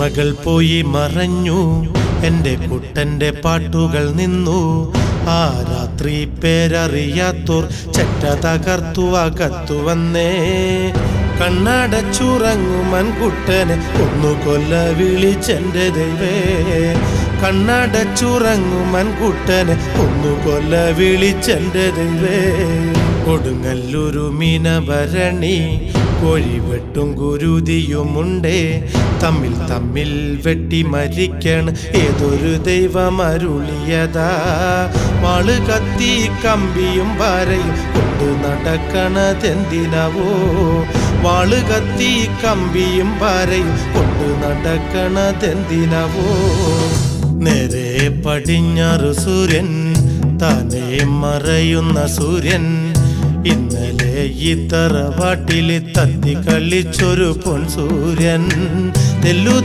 ഓർമ്മകൾ പോയി മറഞ്ഞു, എൻ്റെ കുട്ടൻ്റെ പാട്ടുകൾ നിന്നു. ആ രാത്രി പേരറിയാത്തോർ ചെറ്റ തകർത്തു അകത്തു വന്നേ. കണ്ണടച്ചുറങ്ങുമൻ കുട്ടനെ ഒന്നു കൊല്ല വിളിച്ചെൻ്റെ ദൈവേ. കണ്ണടച്ചുറങ്ങുമൻ കുട്ടനെ ഒന്നു കൊല്ല വിളിച്ചെൻ്റെ ദൈവേ. കൊടുങ്ങല്ലൂരു മീനഭരണി കോഴിവെട്ടും കുരുതിയുമുണ്ടേ. തമ്മിൽ തമ്മിൽ വെട്ടി മരിക്കണ് ഏതൊരു ദൈവമരുളിയതാ. വാള് കത്തി കമ്പിയും വരയും കൊണ്ടു നടക്കണതെന്തിനവോ. വാള് കത്തി കമ്പിയും വരയും കൊണ്ടു നടക്കണതെന്തിനവോ. നേരെ പടിഞ്ഞാറ് സൂര്യൻ, താനേ മറയുന്ന സൂര്യൻ. ഇന്നലെ ഈ തറവാട്ടിൽ തത്തി കളിച്ചൊരു പൊൻ സൂര്യൻ. തെല്ലു